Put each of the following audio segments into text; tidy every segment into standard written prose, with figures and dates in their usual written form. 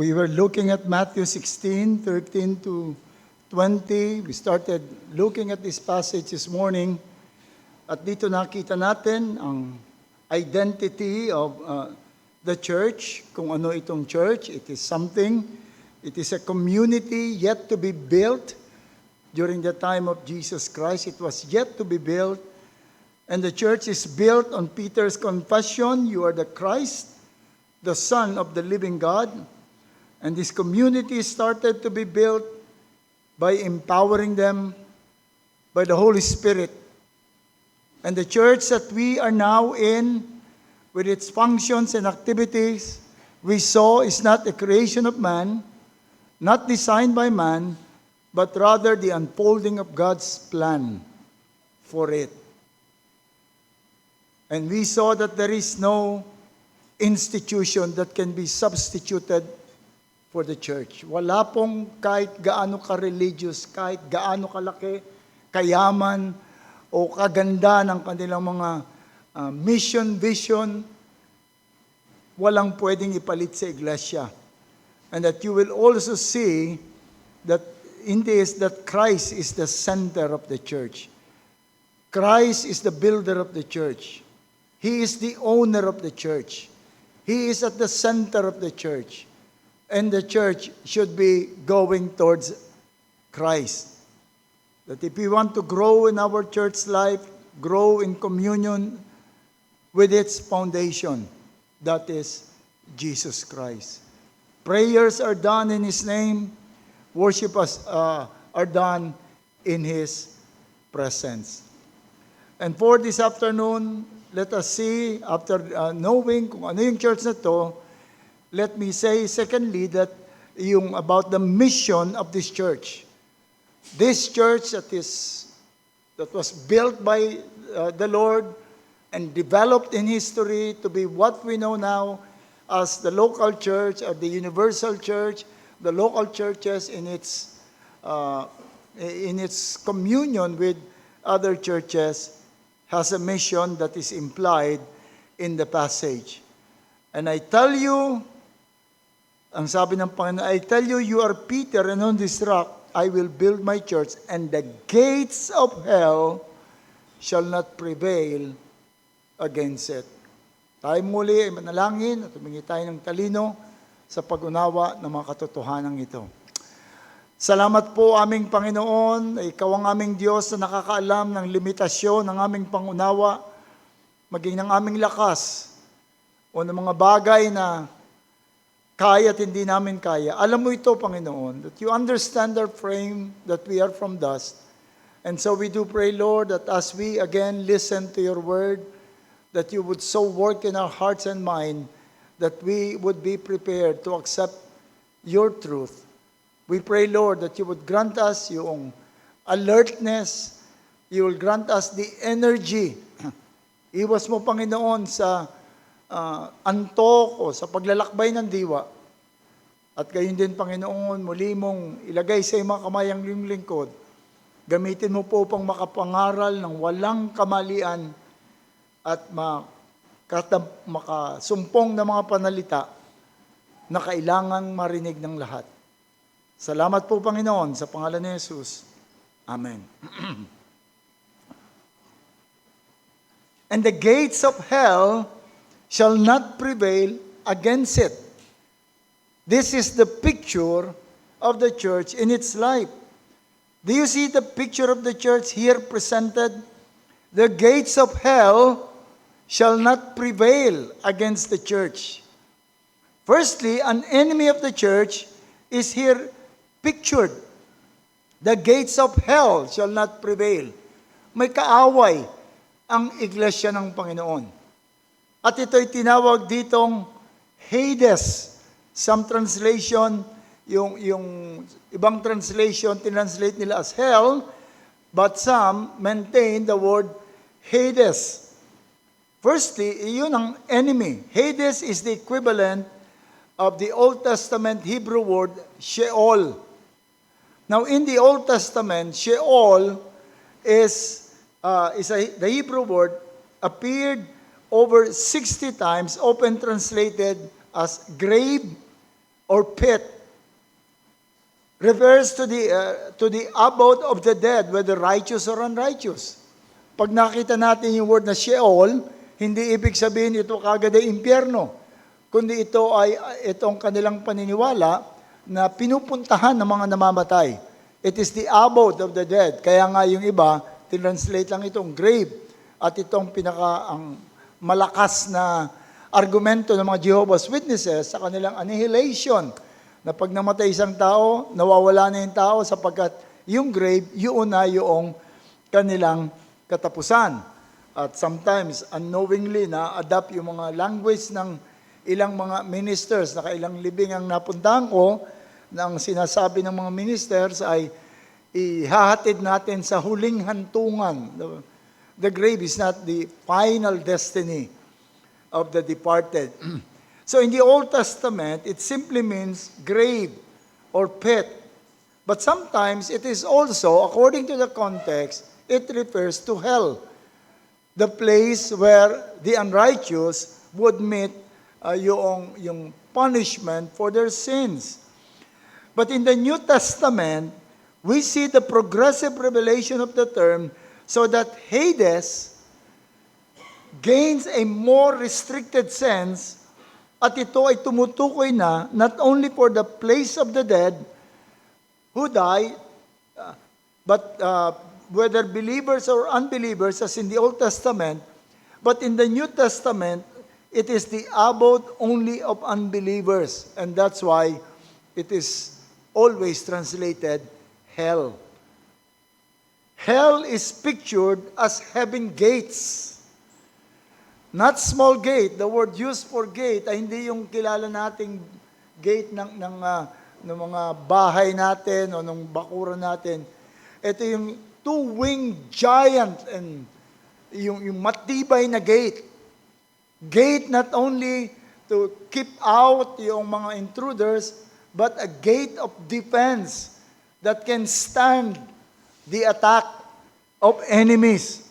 We were looking at Matthew 16, 13 to 20. We started looking at this passage this morning. At dito nakita natin ang identity of the church. Kung ano itong church, it is something. It is a community yet to be built. During the time of Jesus Christ, it was yet to be built. And the church is built on Peter's confession, "You are the Christ, the Son of the living God." And this community started to be built by empowering them by the Holy Spirit. And the church that we are now in, with its functions and activities, we saw is not a creation of man, not designed by man, but rather the unfolding of God's plan for it. And we saw that there is no institution that can be substituted for the church. Wala pong kahit gaano ka-religious, kahit gaano kalaki, kayaman, o kaganda ng kanilang mga mission, vision, walang pwedeng ipalit sa iglesia. And that you will also see that in this, that Christ is the center of the church. Christ is the builder of the church. He is the owner of the church. He is at the center of the church. And the church should be going towards Christ. That if we want to grow in our church life, grow in communion with its foundation, that is Jesus Christ. Prayers are done in His name. Worship are done in His presence. And for this afternoon, let us see, after knowing kung ano yung church na to, let me say secondly that yung about the mission of this church. This church that was built by the Lord and developed in history to be what we know now as the local church or the universal church, the local churches in its communion with other churches, has a mission that is implied in the passage. And I tell you, ang sabi ng Panginoon, I tell you, you are Peter, and on this rock I will build my church, and the gates of hell shall not prevail against it. Tayo muli ay manalangin at humingi tayo ng talino sa pag-unawa ng mga katotohanan ito. Salamat po aming Panginoon, Ikaw ang aming Diyos na nakakaalam ng limitasyon ng aming pangunawa, maging ng aming lakas, o ng mga bagay na kaya at hindi namin kaya. Alam mo ito, Panginoon, that you understand our frame, that we are from dust. And so we do pray, Lord, that as we again listen to your word, that you would so work in our hearts and mind, that we would be prepared to accept your truth. We pray, Lord, that you would grant us yung alertness, you will grant us the energy. Iwas mo, Panginoon, sa antok o sa paglalakbay ng diwa. At gayon din, Panginoon, muli mong ilagay sa mga kamay ang iyong lingkod. Gamitin mo po pang makapangaral ng walang kamalian at makasumpong na mga panalita na kailangang marinig ng lahat. Salamat po, Panginoon, sa pangalan ni Jesus. Amen. And the gates of hell shall not prevail against it. This is the picture of the church in its life. Do you see the picture of the church here presented? The gates of hell shall not prevail against the church. Firstly, an enemy of the church is here pictured. The gates of hell shall not prevail. May kaaway ang iglesia ng Panginoon. At ito'y tinawag ditong Hades. Some translation, yung ibang translation, tinranslate nila as hell, but some maintain the word Hades. Firstly, yun ang enemy. Hades is the equivalent of the Old Testament Hebrew word Sheol. Now, in the Old Testament, Sheol is the Hebrew word, appeared over 60 times, often translated as grave or pit refers to the abode of the dead, whether righteous or unrighteous. Pag nakita natin yung word na Sheol, hindi ibig sabihin ito kagad ay impyerno, kundi ito ay itong kanilang paniniwala na pinupuntahan ng mga namamatay. It is the abode of the dead. Kaya nga yung iba, tinranslate lang itong grave. At itong ang malakas na argumento ng mga Jehovah's Witnesses sa kanilang annihilation, na pag namatay isang tao, nawawala na yung tao sapagkat yung grave, yun na yung kanilang katapusan. At sometimes, unknowingly, na-adapt yung mga language ng ilang mga ministers. Nakailang libing ang napuntahan ko, na ang sinasabi ng mga ministers ay ihahatid natin sa huling hantungan. The grave is not the final destiny of the departed. So in the Old Testament, it simply means grave or pit. But sometimes it is also, according to the context, it refers to hell, the place where the unrighteous would meet yung punishment for their sins. But in the New Testament, we see the progressive revelation of the term so that Hades gains a more restricted sense, at ito ay tumutukoy na not only for the place of the dead who die, but whether believers or unbelievers, as in the Old Testament, but in the New Testament, it is the abode only of unbelievers. And that's why it is always translated hell. Hell is pictured as having gates. Not small gate. The word used for gate ay hindi yung kilala nating gate ng mga bahay natin o ng bakuran natin. Ito yung two-winged giant and yung matibay na gate. Gate not only to keep out yung mga intruders, but a gate of defense that can stand the attack of enemies.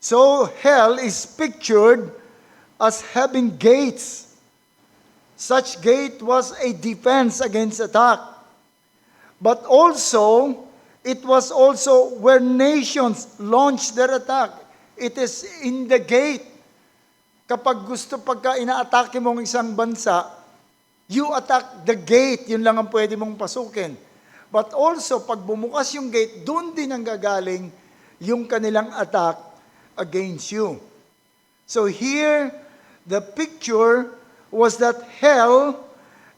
So hell is pictured as having gates. Such gate was a defense against attack. But also, it was also where nations launched their attack. It is in the gate. Kapag pagka ina-atake mong isang bansa, you attack the gate, yun lang ang pwede mong pasukin. But also, pag bumukas yung gate, doon din ang gagaling yung kanilang attack against you. So here, the picture was that hell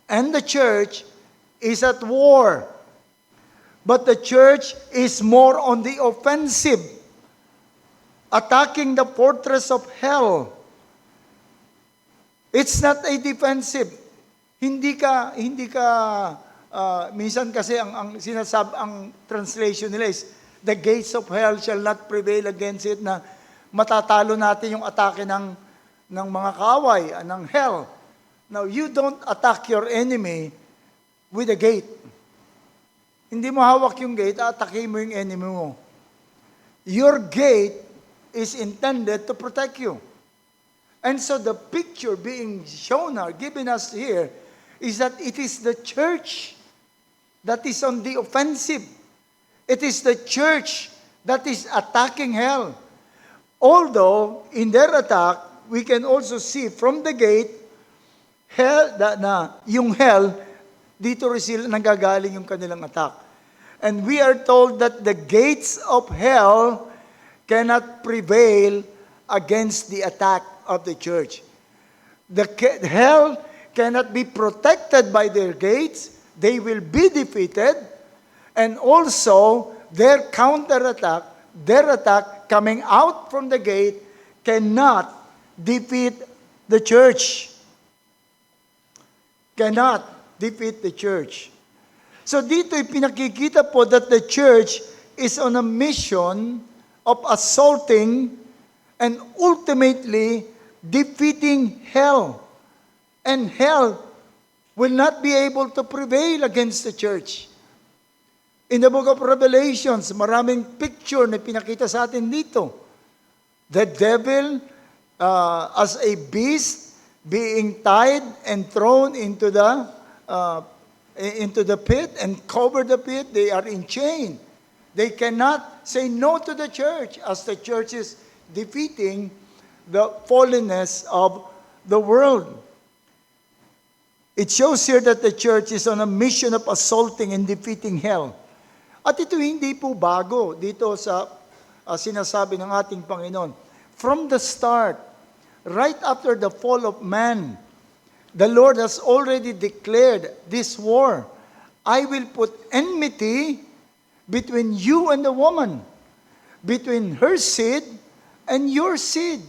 and the church is at war. But the church is more on the offensive, attacking the fortress of hell. It's not a defensive. Hindi ka minsan kasi ang translation nila is, the gates of hell shall not prevail against it, na matatalo natin yung atake ng mga kaaway, ng hell. Now, you don't attack your enemy with a gate. Hindi mo hawak yung gate, atake mo yung enemy mo. Your gate is intended to protect you. And so the picture being shown or given us here is that it is the church that is on the offensive. It is the church that is attacking hell. Although, in their attack, we can also see from the gate, yung hell, dito rin sila nanggagaling yung kanilang attack. And we are told that the gates of hell cannot prevail against the attack of the church. Hell cannot be protected by their gates. They will be defeated. And also, their counterattack, their attack coming out from the gate cannot defeat the church. Cannot defeat the church. So dito pinakikita po that the church is on a mission of assaulting and ultimately defeating hell. And hell will not be able to prevail against the church. In the book of Revelations, maraming picture na pinakita sa atin dito. The devil as a beast being tied and thrown into the uh, into the pit and cover the pit. They are in chain. They cannot say no to the church as the church is defeating the fallenness of the world. It shows here that the church is on a mission of assaulting and defeating hell. At ito hindi po bago dito sa sinasabi ng ating Panginoon. From the start, right after the fall of man, the Lord has already declared this war. I will put enmity between you and the woman, between her seed and your seed.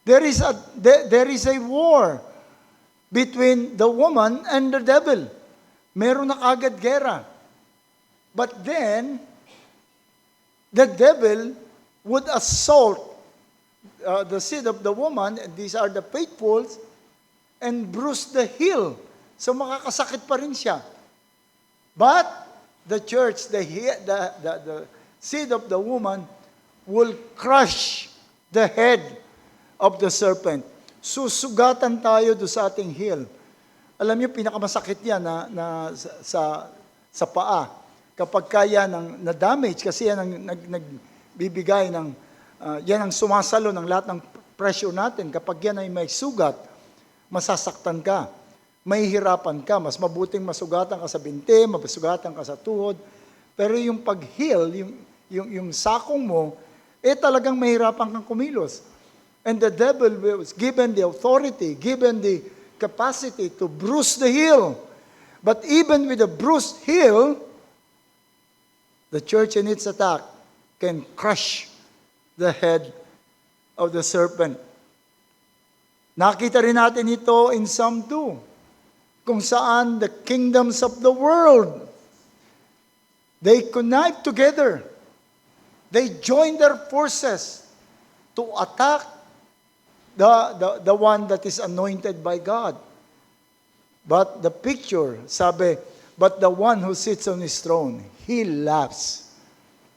There is a war between the woman and the devil. Meron na kagad gera. But then, the devil would assault the seed of the woman, and these are the faithfuls, and bruise the heel. So makakasakit pa rin siya. But the church, the seed of the woman, will crush the head of the serpent. Susugatan tayo do sa ating heel. Alam niyo, pinakamasakit yan sa paa. Kapag kaya ng na-damage, kasi yan ang nagbibigay ng, yan ang sumasalo ng lahat ng pressure natin. Kapag yan ay may sugat, masasaktan ka, mahihirapan ka, mas mabuting masugatan ka sa binti, masugatan ka sa tuhod. Pero yung pag-heal, yung sakong mo, talagang mahirapan kang kumilos. And the devil was given the authority, given the capacity to bruise the heel. But even with a bruised heel, the church in its attack can crush the head of the serpent. Nakita rin natin ito in Psalm 2, kung saan the kingdoms of the world, they connive together. They join their forces to attack the one that is anointed by God. But the picture, sabi, but the one who sits on his throne, he laughs.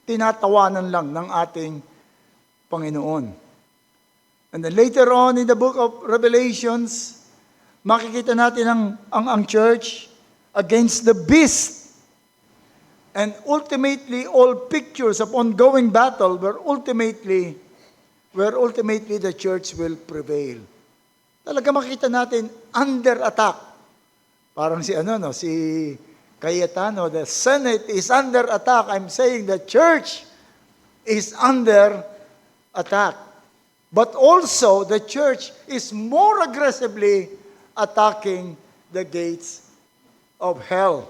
Tinatawanan lang ng ating Panginoon. And then later on in the book of Revelations, makikita natin ang church against the beast. And ultimately, all pictures of ongoing battle where ultimately the church will prevail. Talaga makita natin under attack. Parang si Cayetano, the Senate is under attack. I'm saying the church is under attack. But also, the church is more aggressively attacking the gates of hell.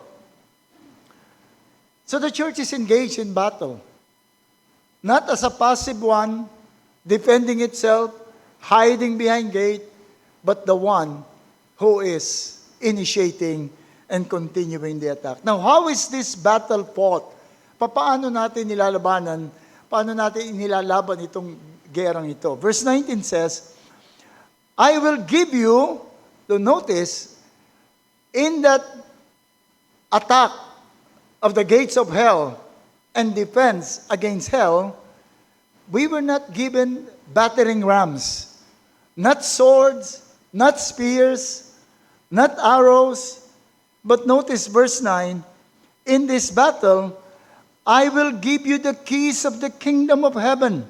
So the church is engaged in battle. Not as a passive one, defending itself, hiding behind gate, but the one who is initiating and continuing the attack. Now, how is this battle fought? Paano natin nilalabanan? Paano natin nilalaban itong gerang ito? Verse 19 says, I will give you, to notice, in that attack of the gates of hell and defense against hell, we were not given battering rams, not swords, not spears, not arrows. But notice verse 9, in this battle, I will give you the keys of the kingdom of heaven.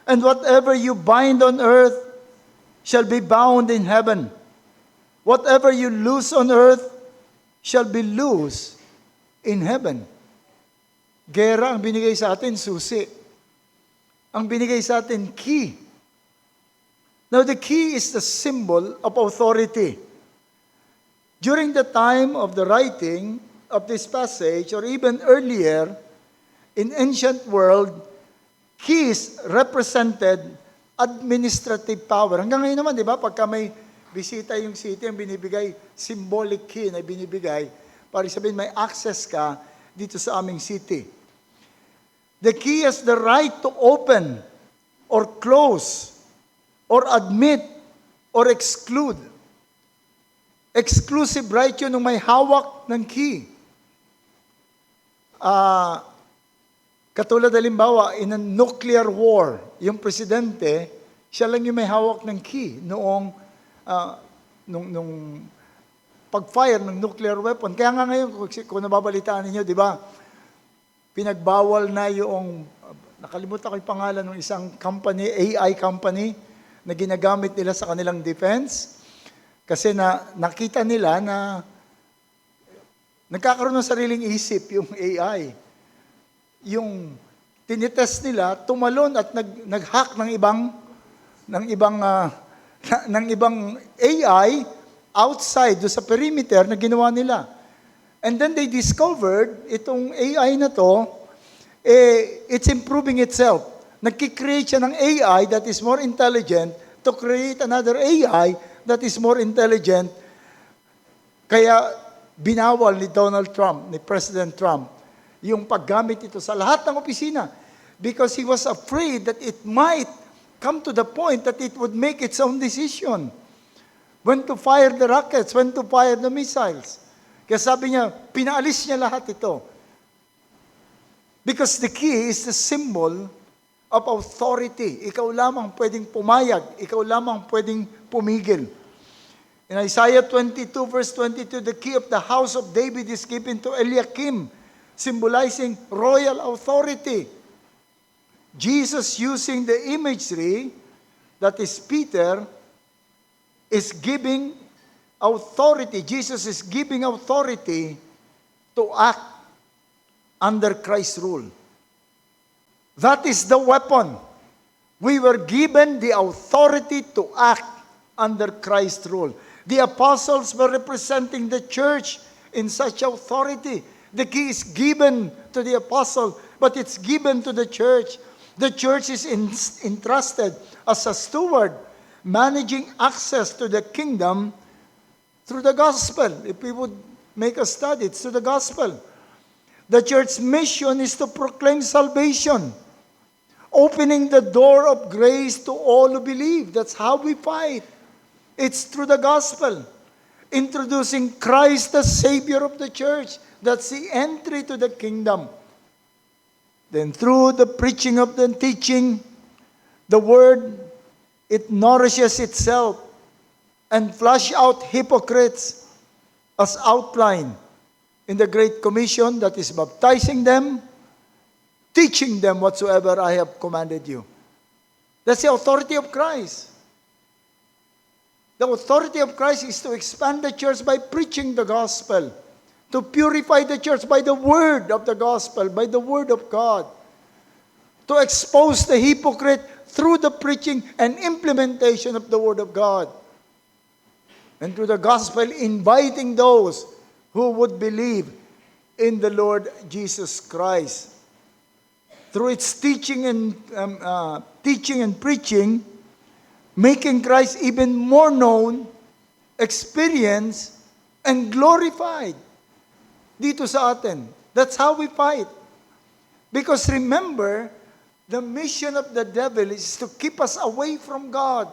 And whatever you bind on earth shall be bound in heaven. Whatever you loose on earth shall be loose in heaven. Gera ang binigay sa atin, susi. Ang binigay sa atin, key. Now the key is the symbol of authority. During the time of the writing of this passage, or even earlier, in ancient world, keys represented administrative power. Hanggang ngayon naman, di ba, pagka may bisita yung city, ang binibigay, symbolic key na binibigay, para sabihin may access ka dito sa aming city. The key has the right to open, or close, or admit, or exclude. Exclusive right yun nung may hawak ng key. Katulad halimbawa, in a nuclear war, yung presidente, siya lang yung may hawak ng key noong nung pag-fire ng nuclear weapon. Kaya nga ngayon, kung nababalitaan ninyo, di ba, pinagbawal na yung, nakalimutan ko yung pangalan ng isang company, AI company, na ginagamit nila sa kanilang defense. Kasi nakita nila na nagkakaroon ng sariling isip yung AI. Yung tinitest nila, tumalon at nag-hack ng ibang AI outside do sa perimeter na ginawa nila. And then they discovered itong AI na to, it's improving itself. Nagki-create siya ng AI that is more intelligent to create another AI that is more intelligent. Kaya binawal ni Donald Trump, ni President Trump, yung paggamit ito sa lahat ng opisina because he was afraid that it might come to the point that it would make its own decision. When to fire the rockets, when to fire the missiles. Kaya sabi niya, pinaalis niya lahat ito. Because the key is the symbol of authority. Ikaw lamang pwedeng pumayag. Ikaw lamang pwedeng pumigil. In Isaiah 22 verse 22, the key of the house of David is given to Eliakim, symbolizing royal authority. Jesus, using the imagery that is Peter, is giving authority. Jesus is giving authority to act under Christ's rule. That is the weapon. We were given the authority to act under Christ's rule. The apostles were representing the church in such authority. The key is given to the apostle, but it's given to the church. The church is entrusted as a steward, managing access to the kingdom through the gospel. If we would make a study, it's through the gospel. The church's mission is to proclaim salvation, opening the door of grace to all who believe. That's how we fight. It's through the gospel. Introducing Christ, the Savior of the church. That's the entry to the kingdom. Then through the preaching of the teaching, the word, it nourishes itself and flush out hypocrites as outlined in the Great Commission, that is baptizing them, teaching them whatsoever I have commanded you. That's the authority of Christ. The authority of Christ is to expand the church by preaching the gospel, to purify the church by the word of the gospel, by the word of God, to expose the hypocrite through the preaching and implementation of the word of God, and through the gospel inviting those who would believe in the Lord Jesus Christ. Through its teaching and preaching, making Christ even more known, experienced, and glorified dito sa atin. That's how we fight. Because remember, the mission of the devil is to keep us away from God.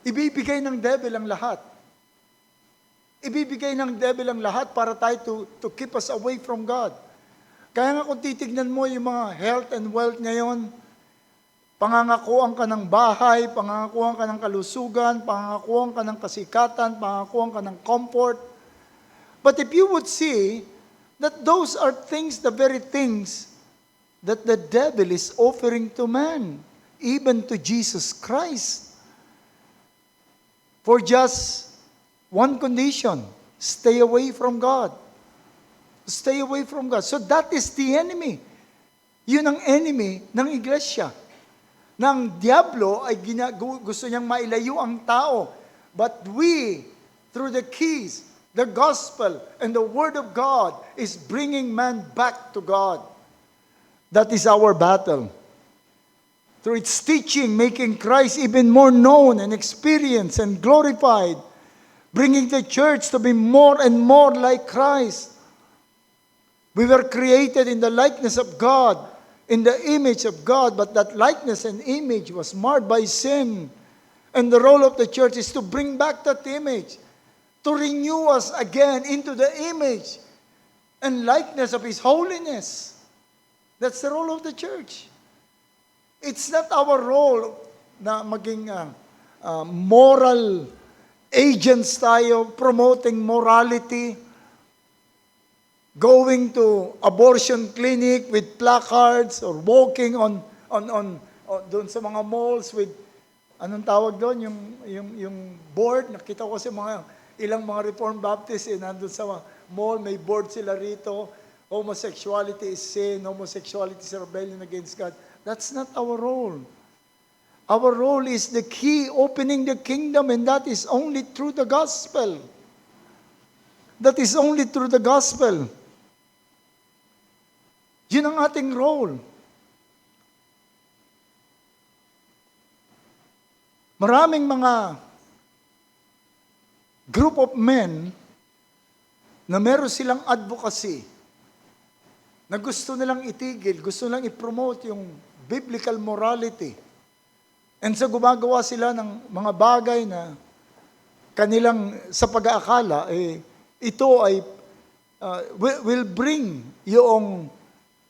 Ibibigay ng devil ang lahat. Ibibigay ng devil ang lahat para tayo to keep us away from God. Kaya nga kung titignan mo yung mga health and wealth ngayon, pangangakuan ka ng bahay, pangangakuan ka ng kalusugan, pangangakuan ka ng kasikatan, pangangakuan ka ng comfort. But if you would see that those are things, the very things that the devil is offering to man, even to Jesus Christ, for just one condition: stay away from God. Stay away from God. So that is the enemy. Yun ang enemy ng iglesia. Ng Diablo ay gusto niyang mailayo ang tao. But we, through the keys, the gospel, and the word of God, is bringing man back to God. That is our battle. Through its teaching, making Christ even more known and experienced and glorified, bringing the church to be more and more like Christ. We were created in the likeness of God, in the image of God, but that likeness and image was marred by sin. And the role of the church is to bring back that image, to renew us again into the image and likeness of His holiness. That's the role of the church. It's not our role na maging moral agents tayo promoting morality, going to abortion clinic with placards or walking on doon sa mga malls with anong tawag doon yung board. Nakita ko kasi ilang mga Reformed Baptists nandun sa mall, may board sila rito. Homosexuality is sin, homosexuality is rebellion against God. That's not our role. Our role is the key, opening the kingdom, and that is only through the gospel. That is only through the gospel. Yun ang ating role. Maraming mga group of men na meron silang advocacy, na gusto nilang itigil, gusto nilang i-promote yung biblical morality. And so gumagawa sila ng mga bagay na kanilang sa pag-aakala, ito ay will bring yung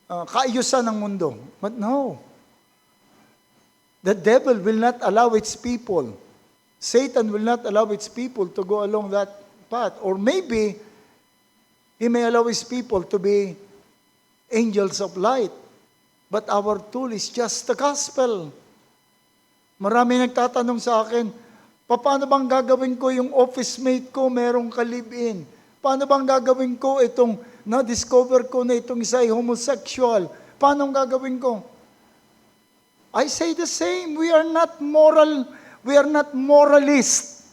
kaayusan ng mundo. But no. The devil will not allow its people. Satan will not allow its people to go along that path. Or maybe, he may allow his people to be angels of light. But our tool is just the gospel. Marami nagtatanong sa akin, paano bang gagawin ko yung office mate ko merong ka-live-in? Paano bang gagawin ko itong na-discover ko na itong isa ay homosexual? Paano gagawin ko? I say the same. We are not moral. We are not moralists.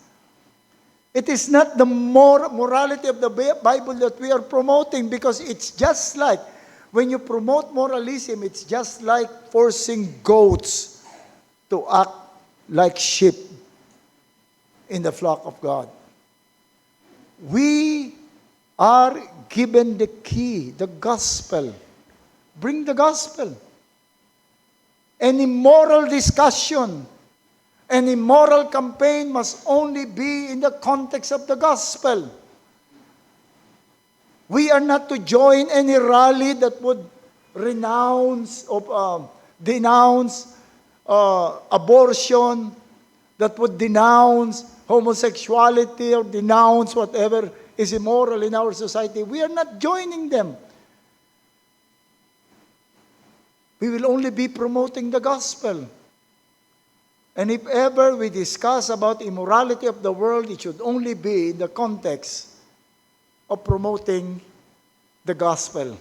It is not the morality of the Bible that we are promoting, because it's just like, when you promote moralism, it's just like forcing goats to act like sheep in the flock of God. We are given the key, the gospel. Bring the gospel. Any moral discussion, any moral campaign must only be in the context of the gospel. We are not to join any rally that would denounce abortion, that would denounce homosexuality or denounce whatever is immoral in our society. We are not joining them. We will only be promoting the gospel. And if ever we discuss about immorality of the world, it should only be in the context of promoting the gospel.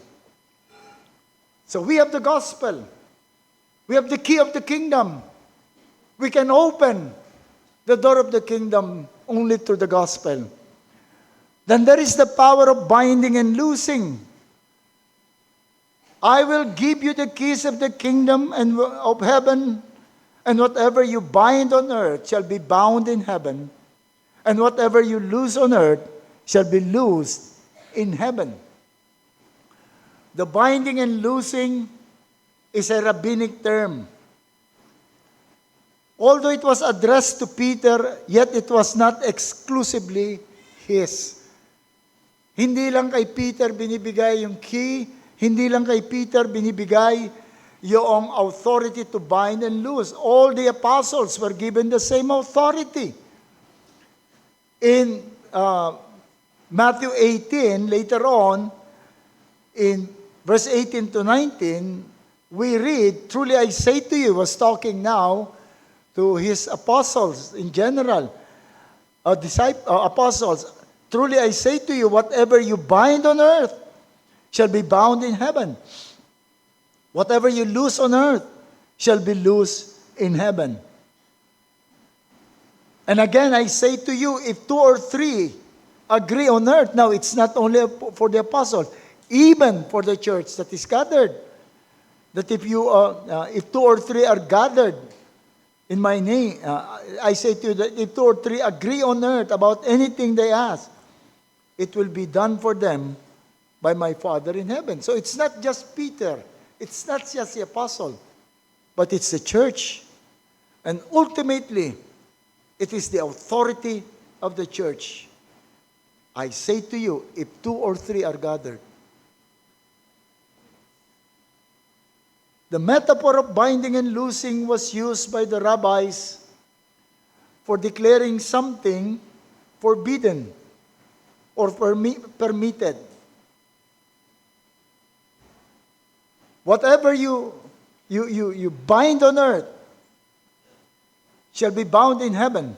So we have the gospel. We have the key of the kingdom. We can open the door of the kingdom only through the gospel. Then there is the power of binding and loosing. I will give you the keys of the kingdom and of heaven, and whatever you bind on earth shall be bound in heaven, and whatever you loose on earth shall be loosed in heaven. The binding and loosing is a rabbinic term. Although it was addressed to Peter, yet it was not exclusively his. Hindi lang kay Peter binibigay yung key, hindi lang kay Peter binibigay yung authority to bind and loose. All the apostles were given the same authority. In Matthew 18, later on, in verse 18 to 19, we read, "Truly I say to you," was talking now to his apostles in general, apostles, "Truly I say to you, whatever you bind on earth shall be bound in heaven. Whatever you loose on earth shall be loosed in heaven. And again, I say to you, if 2 or 3 agree on earth," now it's not only for the apostles, even for the church that is gathered, that if 2 or 3 are gathered in my name, I say to you that if 2 or 3 agree on earth about anything they ask, it will be done for them by my Father in heaven. So it's not just Peter, it's not just the apostle, but it's the church. And ultimately, it is the authority of the church. I say to you, if 2 or 3 are gathered. The metaphor of binding and loosing was used by the rabbis for declaring something forbidden or permitted. Whatever you bind on earth shall be bound in heaven.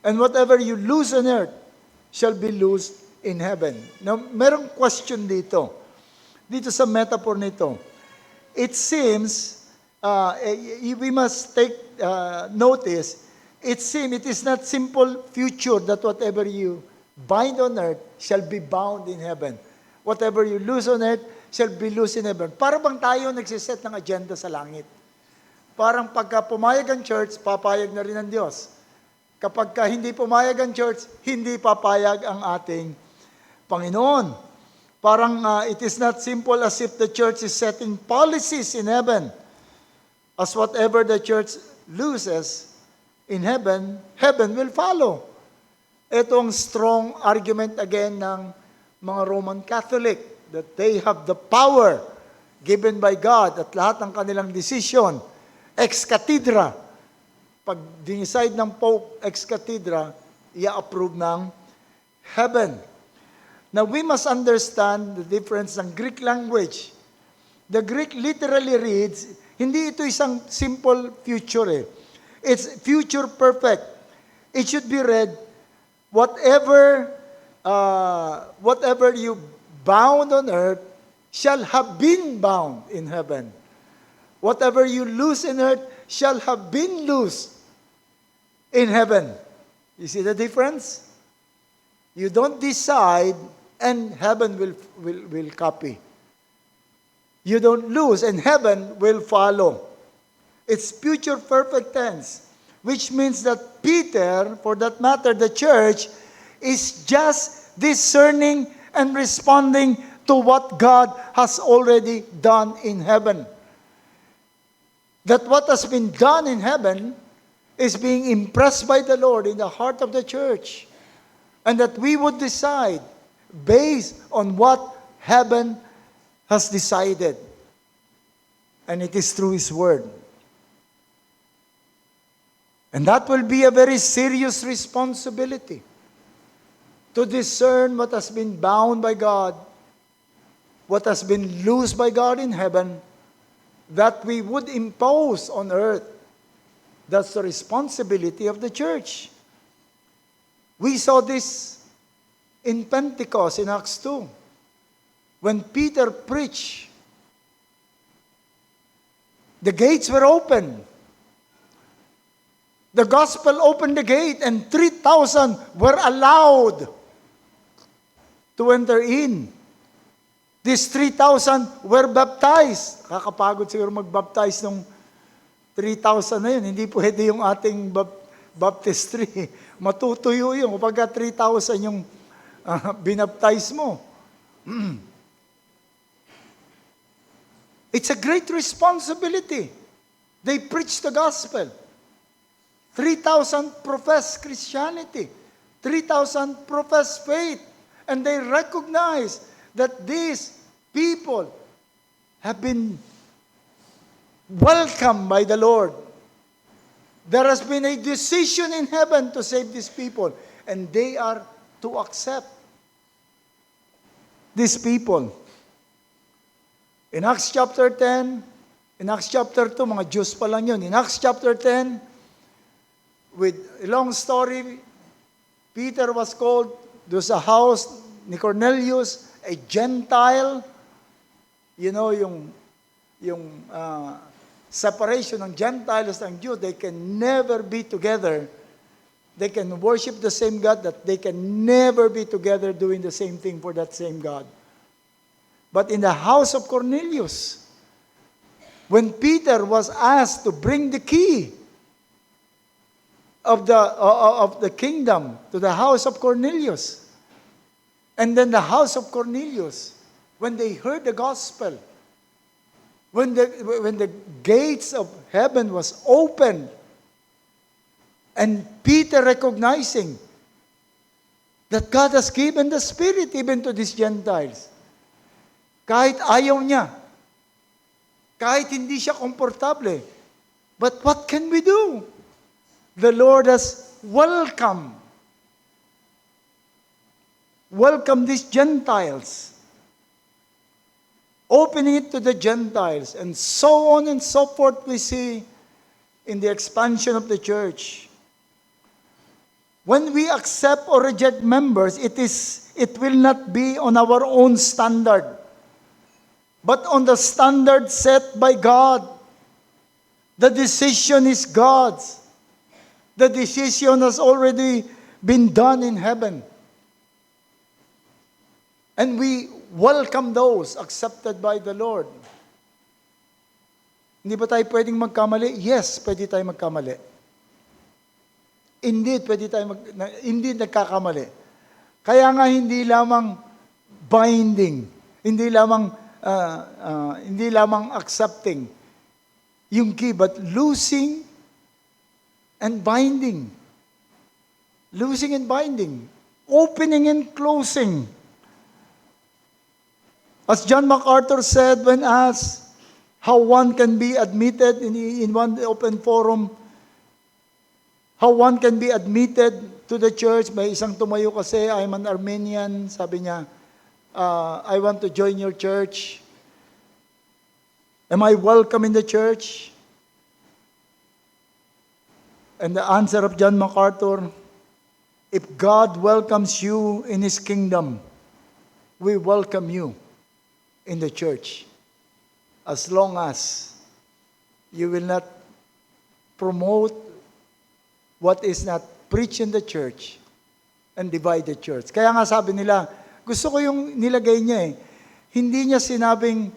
And whatever you loose on earth shall be loosed in heaven. Now, merong question dito. Dito sa metaphor nito. It seems, we must take notice, it is not simple future that whatever you bind on earth shall be bound in heaven. Whatever you loose on earth shall be loosed in heaven. Para bang tayo nagsiset ng agenda sa langit? Parang pagka pumayag ang church, papayag na rin ang Diyos. Kapag hindi pumayag ang church, hindi papayag ang ating Panginoon. Parang it is not simple as if the church is setting policies in heaven. As whatever the church loses in heaven, heaven will follow. Ito ang strong argument again ng mga Roman Catholic, that they have the power given by God at lahat ng kanilang decision, ex cathedra. Pag dinicide ng Pope ex cathedra, i-approve ng heaven. Now, we must understand the difference ng Greek language. The Greek literally reads, hindi ito isang simple future. It's future perfect. It should be read, whatever you bound on earth shall have been bound in heaven. Whatever you loose in earth shall have been loosed in heaven. You see the difference? You don't decide and heaven will copy. You don't lose and heaven will follow. It's future perfect tense, which means that Peter, for that matter, the church, is just discerning and responding to what God has already done in heaven. That what has been done in heaven is being impressed by the Lord in the heart of the church. And that we would decide based on what heaven has decided. And it is through His Word. And that will be a very serious responsibility to discern what has been bound by God, what has been loosed by God in heaven, that we would impose on earth. That's the responsibility of the church. We saw this in Pentecost in Acts 2. When Peter preached, the gates were open. The gospel opened the gate and 3,000 were allowed to enter in. These 3,000 were baptized. Kakapagod siguro mag-baptize nung 3,000 na yun. Hindi pwede yung ating baptistry. Matutuyo yun. Kapag 3,000 yung binaptize mo. It's a great responsibility. They preach the gospel. 3,000 profess Christianity. 3,000 profess faith. And they recognize that these people have been welcomed by the Lord. There has been a decision in heaven to save these people. And they are to accept these people. In Acts chapter 10, in Acts chapter 2, mga Jews pa lang yun. In Acts chapter 10, with a long story, Peter was called to sa house ni Cornelius, a Gentile. You know, yung separation ng Gentiles and Jews, they can never be together. They can worship the same God, that they can never be together doing the same thing for that same God. But in the house of Cornelius, when Peter was asked to bring the key of the kingdom to the house of Cornelius, and then the house of Cornelius, when they heard the gospel, when the gates of heaven was opened, and Peter recognizing that God has given the Spirit even to these Gentiles, kahit ayaw niya, kahit hindi siya komportable, but what can we do? The Lord has welcomed welcome these Gentiles, opening it to the Gentiles, and so on and so forth we see in the expansion of the church. When we accept or reject members, it will not be on our own standard, but on the standard set by God. The decision is God's. The decision has already been done in heaven. And we welcome those accepted by the Lord. Hindi ba tayo pwedeng magkamali? Yes, pwede tayo magkamali. Indeed, hindi nagkakamali. Kaya nga hindi lamang binding, hindi lamang accepting yung key, but loosing and binding. Loosing and binding. Opening and closing. As John MacArthur said when asked how one can be admitted in one open forum, how one can be admitted to the church, may isang tumayo kasi, I'm an Armenian, sabi niya, I want to join your church. Am I welcome in the church? And the answer of John MacArthur, if God welcomes you in His kingdom, we welcome you in the church, as long as you will not promote what is not preached in the church and divide the church. Kaya nga sabi nila, gusto ko yung nilagay niya hindi niya sinabing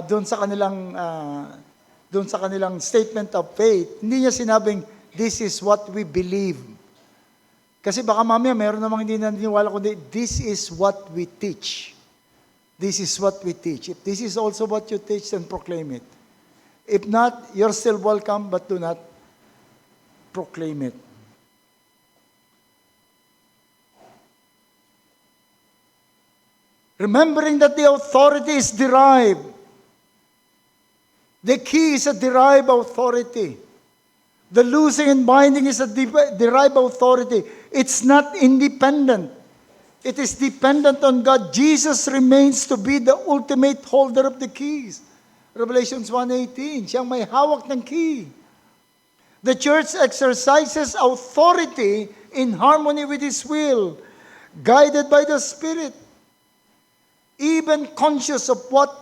doon sa kanilang statement of faith, hindi niya sinabing, this is what we believe. Kasi baka mamaya meron namang hindi naniniwala, kundi this is what we teach. This is what we teach. If this is also what you teach, then proclaim it. If not, you're still welcome, but do not proclaim it. Remembering that the authority is derived. The key is a derived authority. The loosing and binding is a derived authority. It's not independent. It is dependent on God. Jesus remains to be the ultimate holder of the keys. Revelations 1:18, siyang may hawak ng key. The church exercises authority in harmony with His will, guided by the Spirit, even conscious of what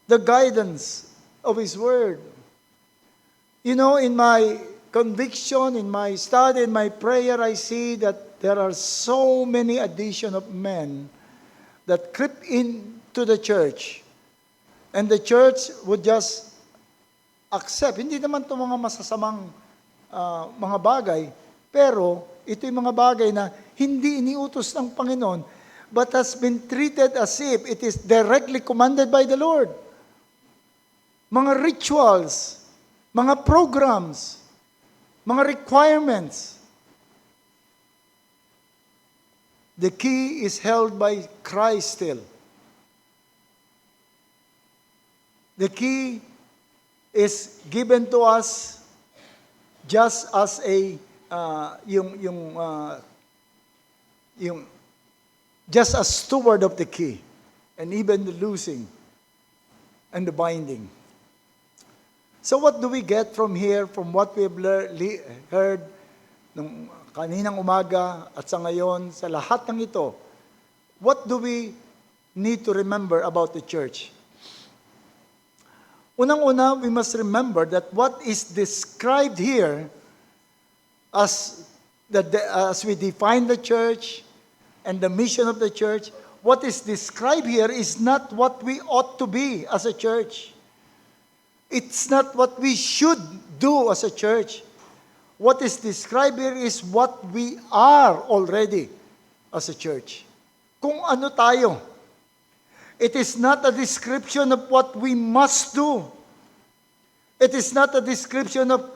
the guidance of His Word. You know, in my conviction, in my study, in my prayer, I see that there are so many addition of men that creep into the church, and the church would just accept. Hindi naman ito mga masasamang mga bagay, pero ito yung mga bagay na hindi iniutos ng Panginoon, but has been treated as if it is directly commanded by the Lord. Mga rituals, mga programs, mga requirements. The key is held by Christ still. The key is given to us just as a just a steward of the key, and even the loosing and the binding. So what do we get from here, from what we have heard nung kaninang umaga at sa ngayon, sa lahat ng ito? What do we need to remember about the church? Unang-una, we must remember that what is described here as we define the church and the mission of the church, what is described here is not what we ought to be as a church. It's not what we should do as a church. What is described here is what we are already as a church. Kung ano tayo. It is not a description of what we must do. It is not a description of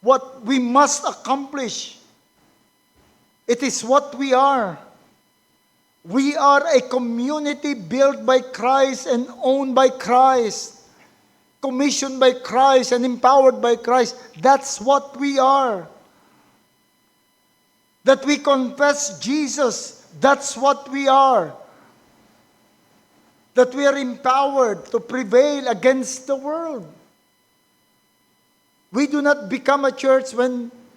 what we must accomplish. It is what we are. We are a community built by Christ and owned by Christ, commissioned by Christ and empowered by Christ. That's what we are. that we confess Jesus. That's what we are. That we are empowered to prevail against the world. We do not become a church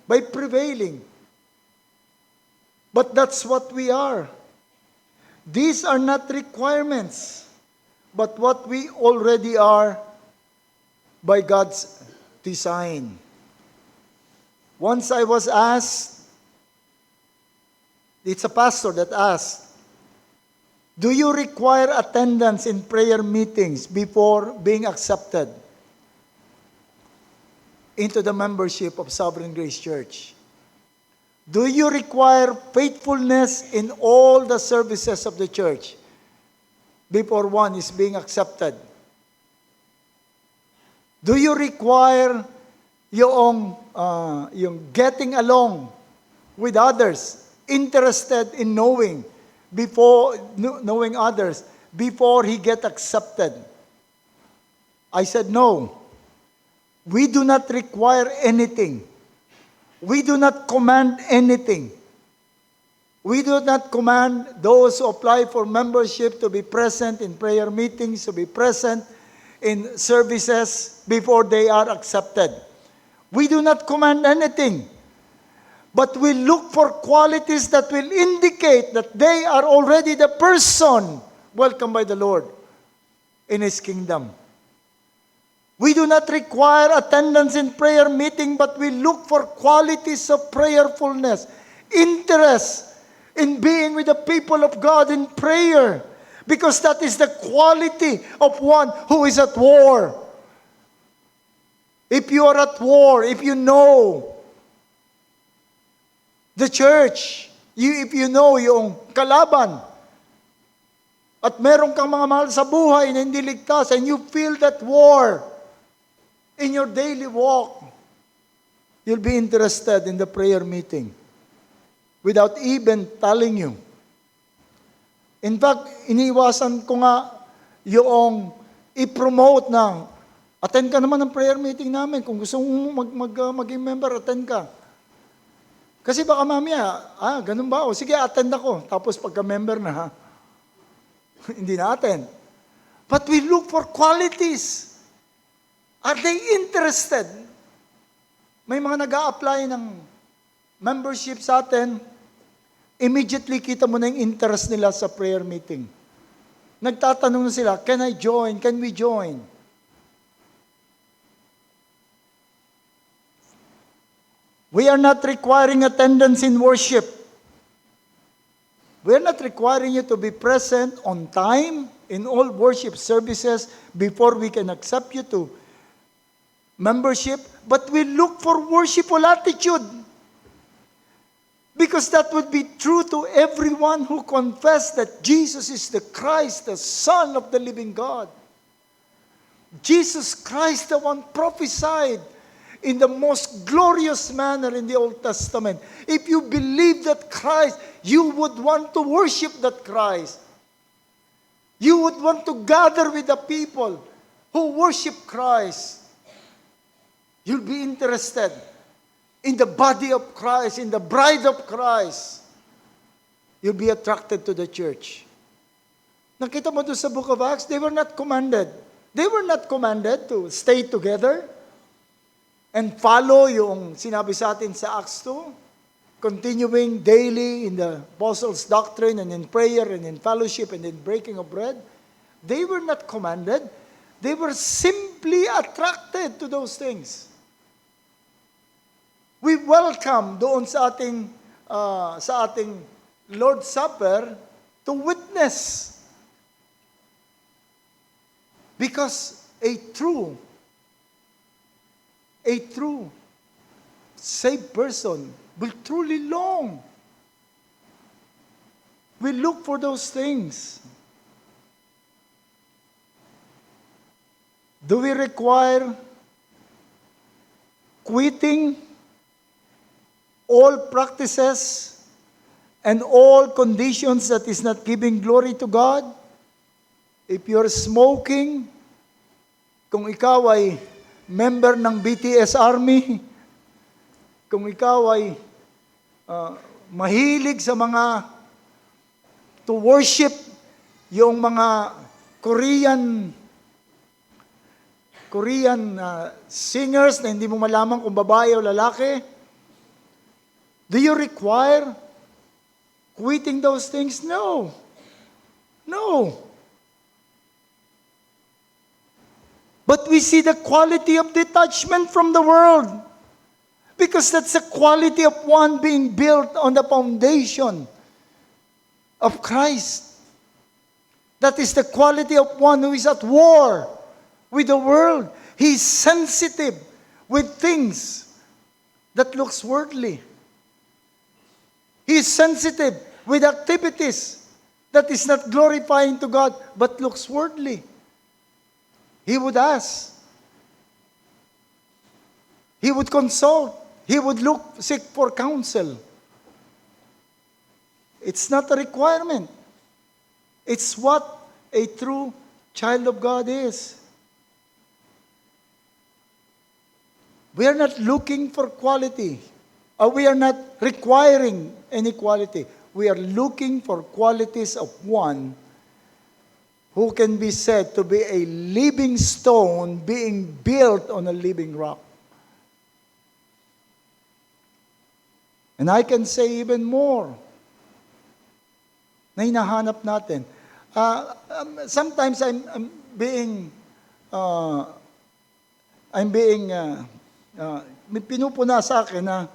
by prevailing. But that's what we are. These are not requirements, but what we already are by God's design. Once I was asked, it's a pastor that asked, do you require attendance in prayer meetings before being accepted into the membership of Sovereign Grace Church? Do you require faithfulness in all the services of the church before one is being accepted? Do you require yung getting along with others, interested in knowing others before he get accepted? I said no. We do not require anything. We do not command anything. We do not command those who apply for membership to be present in prayer meetings, to be present in services before they are accepted. We do not command anything. But we look for qualities that will indicate that they are already the person welcomed by the Lord in His kingdom. We do not require attendance in prayer meeting, but we look for qualities of prayerfulness, interest in being with the people of God in prayer, because that is the quality of one who is at war. If you are at war, if you know the church, if you know yung kalaban, at meron kang mga mahal sa buhay na hindi ligtas, and you feel that war in your daily walk, you'll be interested in the prayer meeting without even telling you. In fact, iniwasan ko nga yung i-promote na attend ka naman ng prayer meeting namin. Kung gusto mo maging member, attend ka. Kasi baka mamaya, ganun ba? O sige, attend ako. Tapos pagka-member na, hindi na attend. But we look for qualities. Are they interested? May mga nag-a-apply ng membership sa atin, immediately kita mo na yung interest nila sa prayer meeting. Nagtatanong na sila, can I join? Can we join? We are not requiring attendance in worship. We are not requiring you to be present on time in all worship services before we can accept you to membership, but we look for worshipful attitude. Because that would be true to everyone who confess that Jesus is the Christ, the Son of the living God. Jesus Christ, the one prophesied in the most glorious manner in the Old Testament. If you believe that Christ, you would want to worship that Christ. You would want to gather with the people who worship Christ. You'll be interested in the body of Christ, in the bride of Christ. You'll be attracted to the church. Nakita mo doon sa book of Acts, they were not commanded. They were not commanded to stay together and follow yung sinabi sa atin sa Acts 2, continuing daily in the apostles' doctrine and in prayer and in fellowship and in breaking of bread. They were not commanded. They were simply attracted to those things. We welcome doon sa ating Lord's Supper to witness. Because a true saved person will truly long. We look for those things. Do we require quitting all practices and all conditions that is not giving glory to God? If you're smoking, kung ikaw ay member ng BTS Army, kung ikaw ay mahilig sa mga to worship yung mga Korean singers na hindi mo malaman kung babae o lalaki. Do you require quitting those things? No. No. But we see the quality of detachment from the world. Because that's the quality of one being built on the foundation of Christ. That is the quality of one who is at war with the world. He is sensitive with things that looks worldly. He is sensitive with activities that is not glorifying to God but looks worldly. He would ask. He would consult. He would seek for counsel. It's not a requirement. It's what a true child of God is. We are not looking for quality. Or we are not requiring any quality. We are looking for qualities of one who can be said to be a living stone being built on a living rock. And I can say even more na hinahanap natin. Sometimes I'm being may pinupuna sa akin na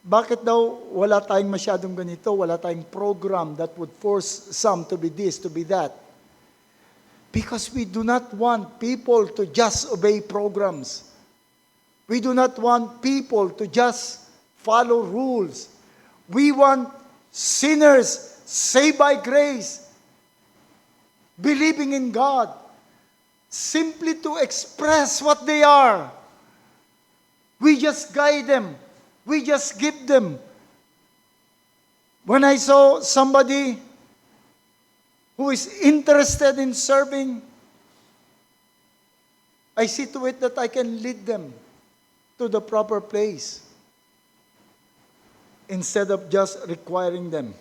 bakit daw wala tayong masyadong ganito, wala tayong program that would force some to be this, to be that. Because we do not want people to just obey programs. We do not want people to just follow rules. We want sinners saved by grace, believing in God, simply to express what they are. We just guide them. We just give them. When I saw somebody who is interested in serving, I see to it that I can lead them to the proper place instead of just requiring them.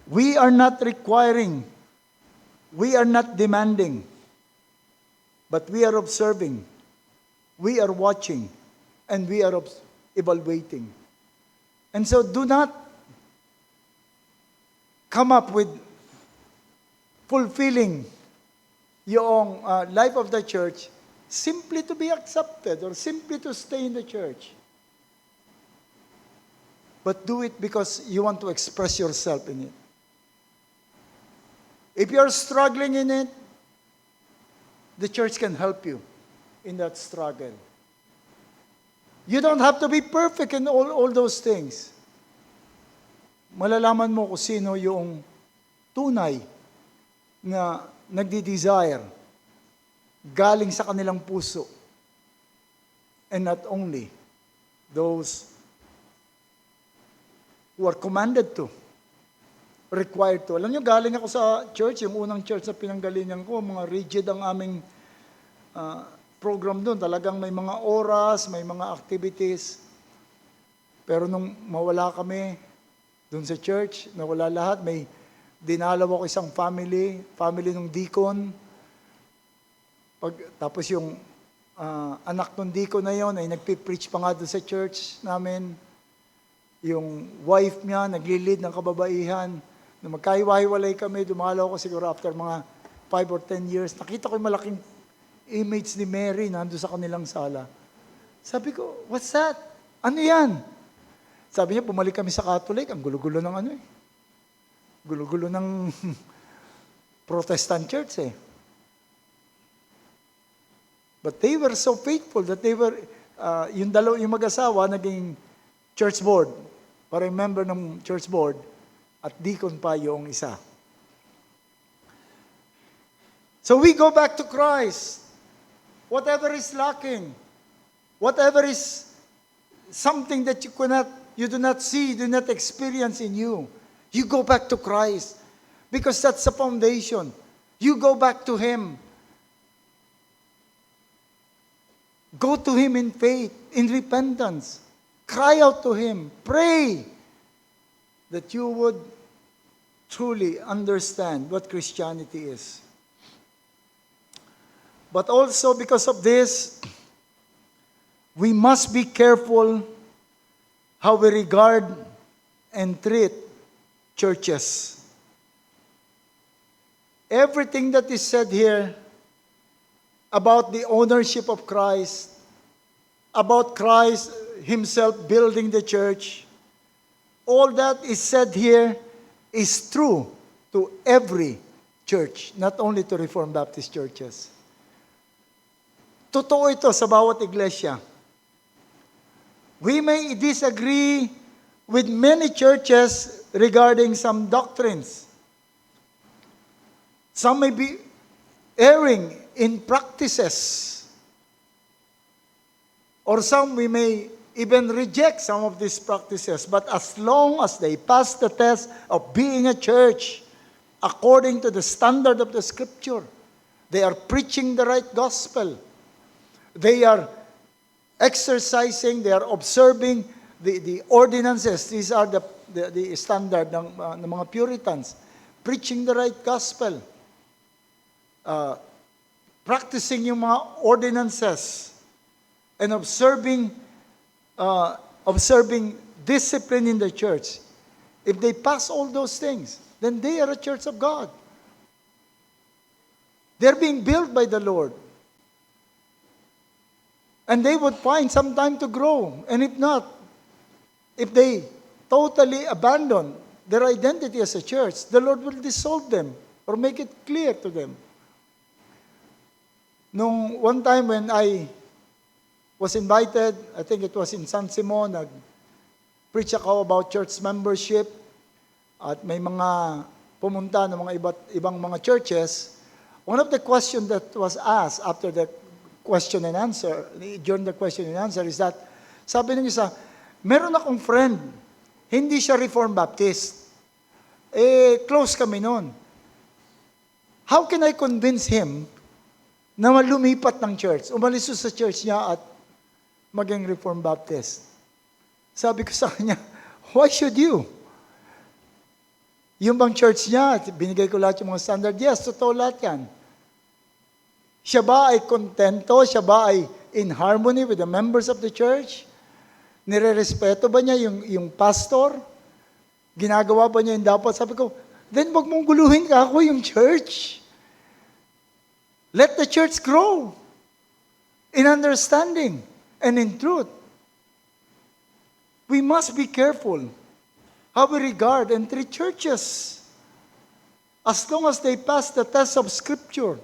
We are not requiring, we are not demanding, but we are observing, we are watching, and we are evaluating. And so do not come up with fulfilling yung life of the church simply to be accepted or simply to stay in the church. But do it because you want to express yourself in it. If you are struggling in it, the church can help you in that struggle. You don't have to be perfect in all those things. Malalaman mo kung sino yung tunay na nagdi-desire galing sa kanilang puso. And not only those who are commanded to, required to. Alam nyo, galing ako sa church, yung unang church na pinanggalingan ko, mga rigid ang aming program doon. Talagang may mga oras, may mga activities. Pero nung mawala kami doon sa church, nawala lahat, may dinalaw ako isang family ng deacon. Tapos yung anak ng deacon na yon ay nagpipreach pa nga doon sa church namin. Yung wife niya, naglilid ng kababaihan. Nung magkahiwa-hiwalay kami, dumalaw ko siguro after mga 5 or 10 years. Nakita ko yung malaking image ni Mary nandun sa kanilang sala. Sabi ko, what's that? Ano yan? Sabi niya, bumalik kami sa Catholic. Ang gulo-gulo ng ano eh. Gulo-gulo ng Protestant church eh. But they were so faithful that they were, yung mag-asawa, naging church board. Para member ng church board. At deacon pa yung isa. So we go back to Christ. Whatever is lacking, whatever is something that you do not see, do not experience in you, you go back to Christ. Because that's the foundation. You go back to Him. Go to Him in faith, in repentance. Cry out to Him. Pray that you would truly understand what Christianity is. But also because of this, we must be careful how we regard and treat churches. Everything that is said here about the ownership of Christ, about Christ Himself building the church, all that is said here is true to every church, not only to Reformed Baptist churches. Totoo ito sa bawat iglesia. We may disagree with many churches regarding some doctrines. Some may be erring in practices. Or some we may even reject some of these practices. But as long as they pass the test of being a church according to the standard of the Scripture, they are preaching the right gospel. They are exercising, they are observing the ordinances. These are the standard ng mga Puritans. Preaching the right gospel. Practicing yung mga ordinances. And observing discipline in the church. If they pass all those things, then they are a church of God. They're being built by the Lord. And they would find some time to grow. And if not, if they totally abandon their identity as a church, the Lord will dissolve them or make it clear to them. Nung one time when I was invited, I think it was in San Simon, nag-preach ako about church membership at may mga pumunta ng mga ibang mga churches. One of the questions that was asked after the question and answer, during the question and answer is that, sabi ng isa, meron akong friend, hindi siya Reformed Baptist. Close kami noon. How can I convince him na lumipat ng church? Umalis sa church niya at maging Reformed Baptist. Sabi ko sa kanya, why should you? Yung bang church niya, binigay ko lahat yung mga standard. Yes, totoo lahat yan. Siya ba ay kontento? Siya ba ay in harmony with the members of the church? Nire-respeto ba niya yung pastor? Ginagawa ba niya yung dapat? Sabi ko, then wag mong guluhin ka ako yung church. Let the church grow in understanding and in truth. We must be careful how we regard and treat churches. As long as they pass the test of Scripture,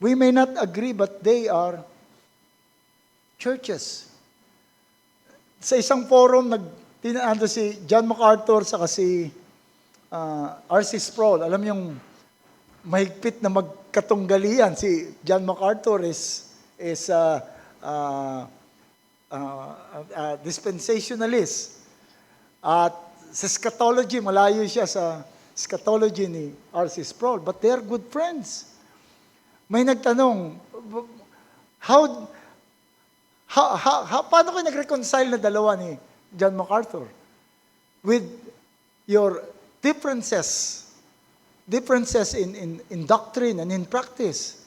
we may not agree, but they are churches. Sa isang forum, nagtinando si John MacArthur saka si R.C. Sproul. Alam yung mahigpit na magkatunggalian. Si John MacArthur is dispensationalist. At sa eschatology, malayo siya sa eschatology ni R.C. Sproul. But they are good friends. May nagtanong, paano kayo nag-reconcile na dalawa ni John MacArthur? With your differences in doctrine and in practice.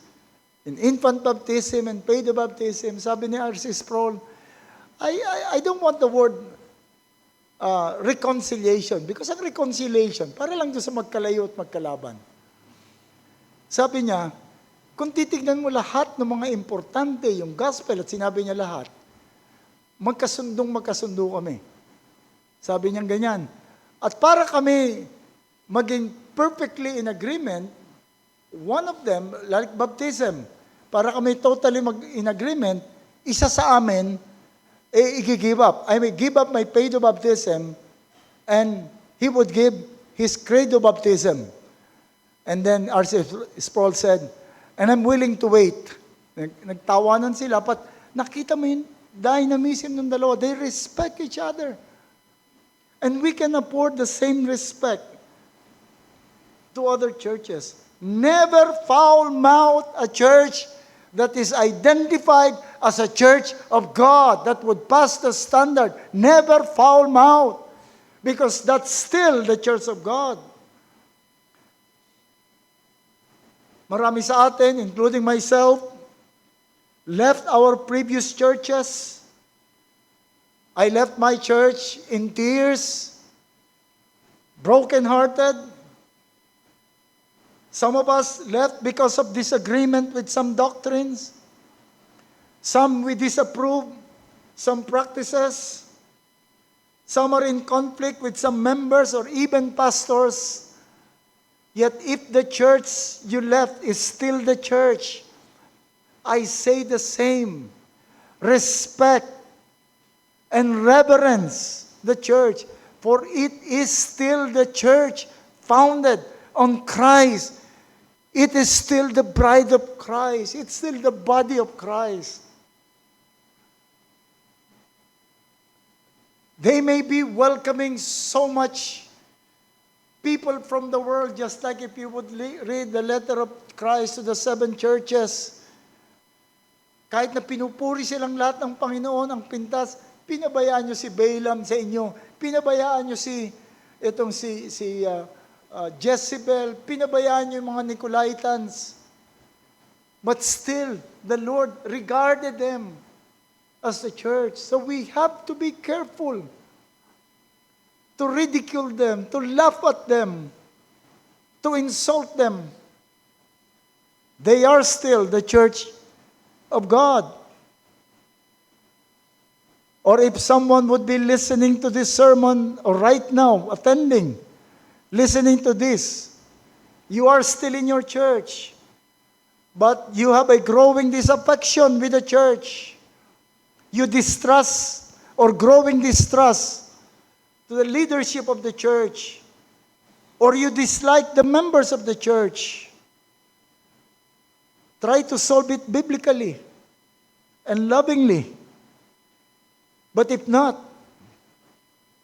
In infant baptism and paedo baptism, sabi ni R.C. Sproul, I don't want the word reconciliation, because ang reconciliation, para lang doon sa magkalayo at magkalaban. Sabi niya, kung titignan mo lahat ng mga importante, yung gospel, at sinabi niya lahat, magkasundo kami. Sabi niya ganyan. At para kami maging perfectly in agreement, one of them, like baptism, para kami totally in agreement, isa sa amin, i-give up. I may give up my paedo baptism, and he would give his credo baptism. And then R.C. Sproul said, and I'm willing to wait. Nagtawanan sila, but nakita mo yung dynamism ng dalawa. They respect each other. And we can afford the same respect to other churches. Never foul-mouth a church that is identified as a church of God that would pass the standard, never foul mouth, because that's still the church of God. Marami sa atin, including myself, left our previous churches. I left my church in tears, broken-hearted. Some of us left because of disagreement with some doctrines. Some we disapprove some practices. Some are in conflict with some members or even pastors. Yet if the church you left is still the church, I say the same. Respect and reverence the church, for it is still the church founded on Christ. It is still the bride of Christ. It's still the body of Christ. They may be welcoming so much people from the world, just like if you would read the letter of Christ to the 7 churches. Kahit na pinupuri silang lahat ng Panginoon, ang pintas, pinabayaan nyo si Balaam sa inyo. Pinabayaan nyo si Jezebel, pinabayaan niyo yung mga Nicolaitans. But still, the Lord regarded them as the church. So we have to be careful to ridicule them, to laugh at them, to insult them. They are still the church of God. Or if someone would be listening to this sermon, or right now, attending, listening to this, you are still in your church, but you have a growing disaffection with the church. You distrust or growing distrust to the leadership of the church, or you dislike the members of the church. Try to solve it biblically and lovingly. But if not,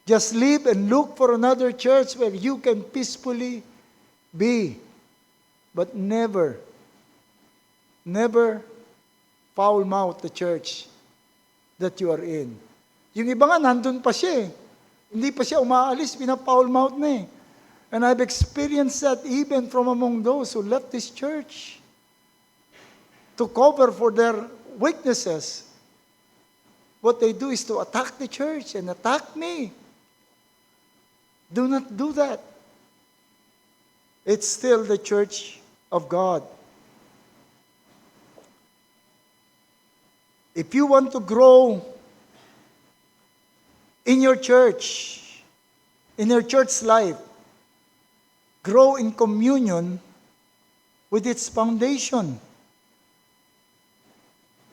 just leave and look for another church where you can peacefully be. But never foul mouth the church that you are in. Yung iba nga, nandun pa siya eh. Hindi pa siya umaalis, pina-foul mouth na eh. And I've experienced that even from among those who left this church to cover for their weaknesses. What they do is to attack the church and attack me. Do not do that. It's still the church of God. If you want to grow in your church life, grow in communion with its foundation.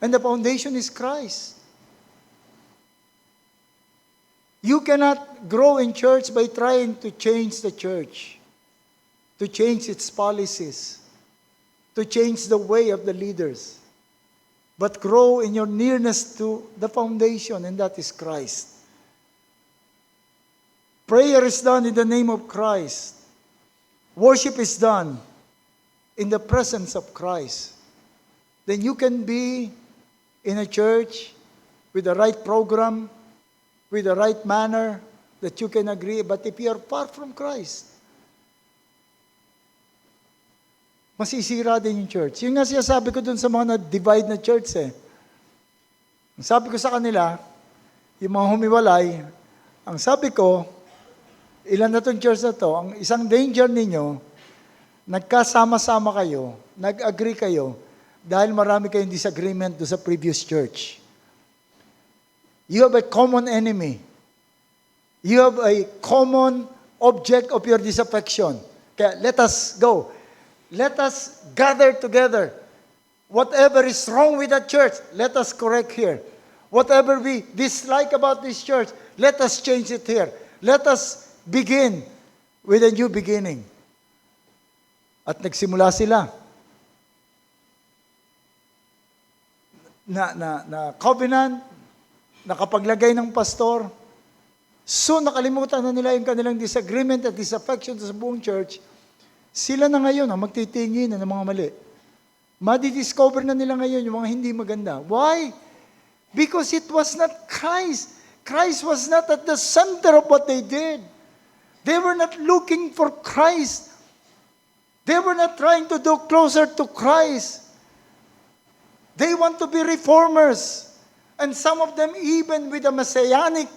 And the foundation is Christ. You cannot grow in church by trying to change the church, to change its policies, to change the way of the leaders, but grow in your nearness to the foundation, and that is Christ. Prayer is done in the name of Christ. Worship is done in the presence of Christ. Then you can be in a church with the right program, with the right manner, that you can agree. But if you are far from Christ, masisira din yung church. Yung nga sinasabi ko dun sa mga na-divide na church eh. Ang sabi ko sa kanila, yung mga humiwalay, ang sabi ko, ilan na tong church na to, ang isang danger ninyo, nagkasama-sama kayo, nag-agree kayo, dahil marami kayong disagreement do sa previous church. You have a common enemy. You have a common object of your disaffection. Kaya let us go. Let us gather together. Whatever is wrong with that church, let us correct here. Whatever we dislike about this church, let us change it here. Let us begin with a new beginning. At nagsimula sila. Na covenant, nakapaglagay ng pastor. So nakalimutan na nila yung kanilang disagreement at disaffection sa buong church. Sila na ngayon ang magtitingin ng mga mali. Madidiscover na nila ngayon yung mga hindi maganda. Why? Because it was not Christ. Christ was not at the center of what they did. They were not looking for Christ. They were not trying to do closer to Christ. They want to be reformers. And some of them even with a messianic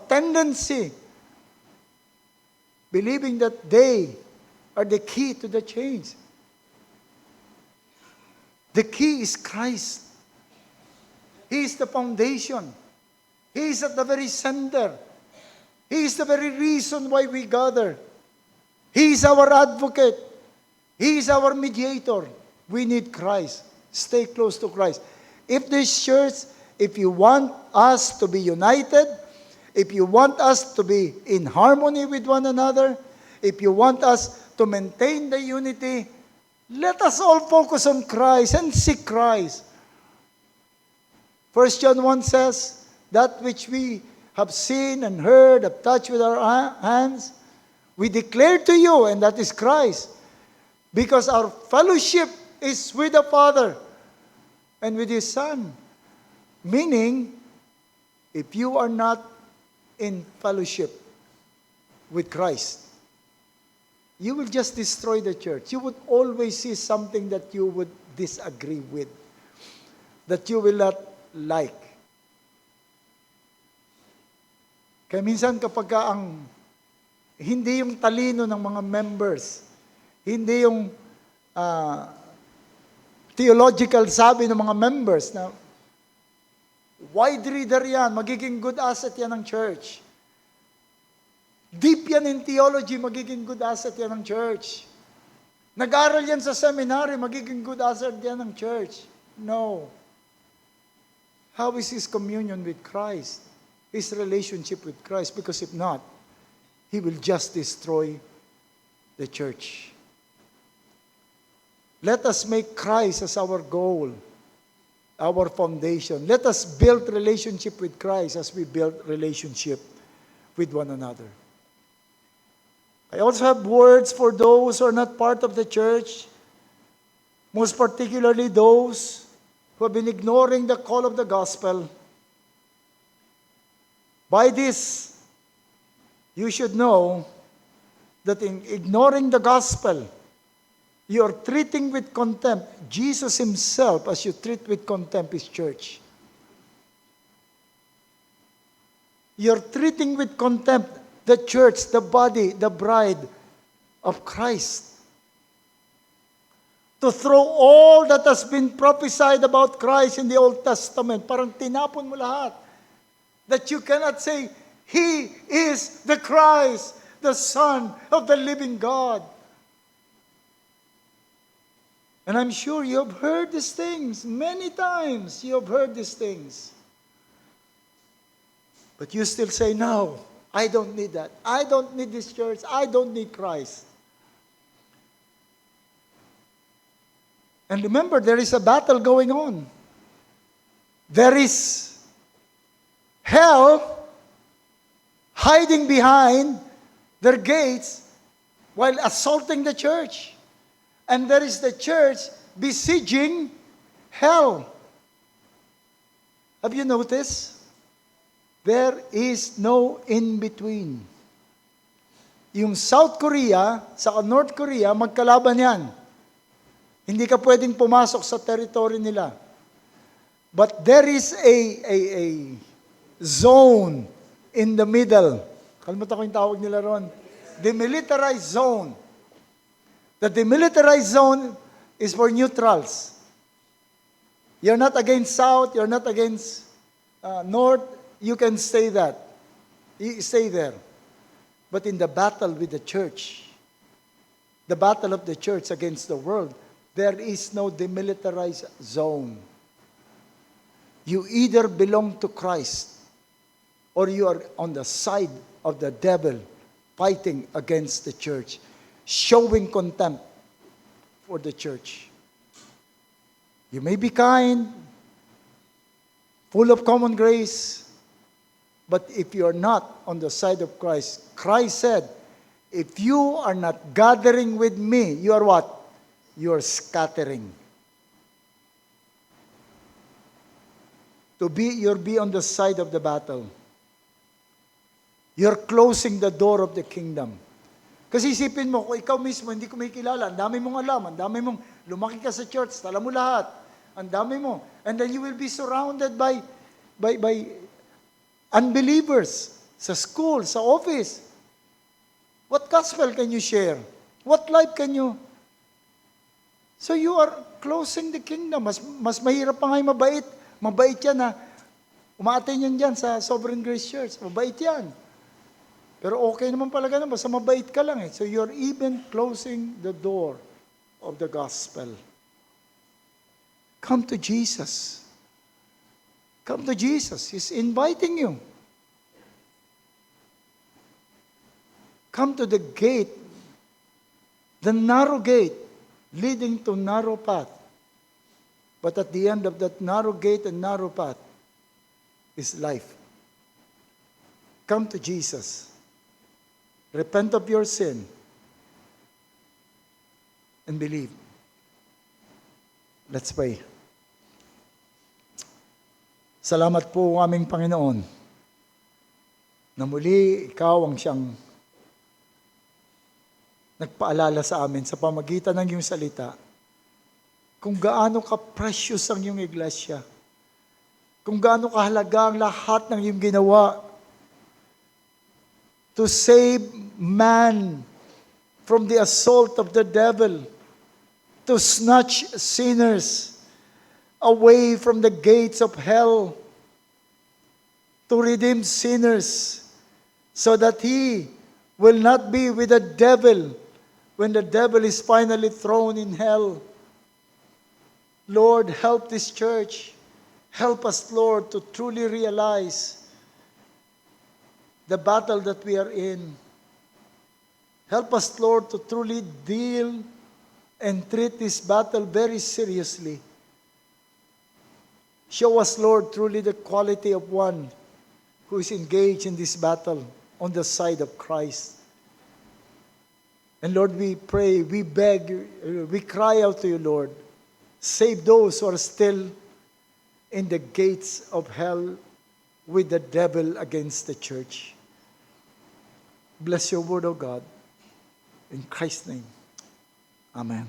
tendency, believing that they are the key to the change. The key is Christ. He is the foundation. He is at the very center. He is the very reason why we gather. He is our advocate. He is our mediator. We need Christ. Stay close to Christ. If this church, if you want us to be united, if you want us to be in harmony with one another, if you want us to maintain the unity, let us all focus on Christ and seek Christ. 1 John 1 says, that which we have seen and heard, have touched with our hands, we declare to you, and that is Christ. Because our fellowship is with the Father and with His Son. Meaning, if you are not in fellowship with Christ, you will just destroy the church. You would always see something that you would disagree with, that you will not like. Kaya minsan kapag hindi yung talino ng mga members, hindi yung theological sabi ng mga members na wide reader yan, magiging good asset yan ng church. Deep yan in theology, magiging good asset yan ng church. Nag-aral yan sa seminary, magiging good asset yan ng church. No. How is his communion with Christ? His relationship with Christ? Because if not, he will just destroy the church. Let us make Christ as our goal, our foundation. Let us build relationship with Christ as we build relationship with one another. I also have words for those who are not part of the church, most particularly those who have been ignoring the call of the gospel. By this, you should know that in ignoring the gospel, you are treating with contempt Jesus Himself as you treat with contempt His church. You're treating with contempt the church, the body, the bride of Christ. To throw all that has been prophesied about Christ in the Old Testament, parang tinapon mo lahat. That you cannot say, He is the Christ, the Son of the living God. And I'm sure you have heard these things. Many times you have heard these things. But you still say, no, I don't need that. I don't need this church. I don't need Christ. And remember, there is a battle going on. There is hell hiding behind their gates while assaulting the church. And there is the church besieging hell. Have you noticed? There is no in-between. Yung South Korea, sa North Korea, magkalaban yan. Hindi ka pwedeng pumasok sa territory nila. But there is a zone in the middle. Kalimutan ko yung tawag nila ron. Demilitarized zone. The demilitarized zone is for neutrals. You're not against South, you're not against North, you can stay that. You stay there. But in the battle with the church, the battle of the church against the world, there is no demilitarized zone. You either belong to Christ or you are on the side of the devil fighting against the church, showing contempt for the church. You may be kind, full of common grace, but if you are not on the side of Christ, Christ said, if you are not gathering with me, you are what? you're scattering. You'll be on the side of the battle. You're closing the door of the kingdom. Kasi isipin mo, kung ikaw mismo hindi ko may kilala, ang dami mong alam, ang dami mong lumaki ka sa church, alam mo lahat, ang dami mo. And then you will be surrounded by unbelievers sa school, sa office. What gospel can you share? What life can you? So you are closing the kingdom. Mas mahirap pa nga yung mabait. Mabait yan na umaaten yan dyan sa Sovereign Grace Church. Mabait yan. Pero okay naman pala ganun, basta mabait ka lang eh. So you're even closing the door of the gospel. Come to Jesus. Come to Jesus. He's inviting you. Come to the gate, the narrow gate, leading to narrow path. But at the end of that narrow gate and narrow path is life. Come to Jesus. Repent of your sin and believe. Let's pray. Salamat po aming Panginoon na muli ikaw ang siyang nagpaalala sa amin sa pamagitan ng iyong salita kung gaano ka-precious ang iyong iglesia, kung gaano kahalaga ang lahat ng iyong ginawa to save man from the assault of the devil, to snatch sinners away from the gates of hell, to redeem sinners so that he will not be with the devil when the devil is finally thrown in hell. Lord, help this church. Help us, Lord, to truly realize the battle that we are in. Help us, Lord, to truly deal and treat this battle very seriously. Show us, Lord, truly the quality of one who is engaged in this battle on the side of Christ. And Lord, we pray, we beg, we cry out to you, Lord. Save those who are still in the gates of hell with the devil against the church. Bless your word, O God. In Christ's name. Amen.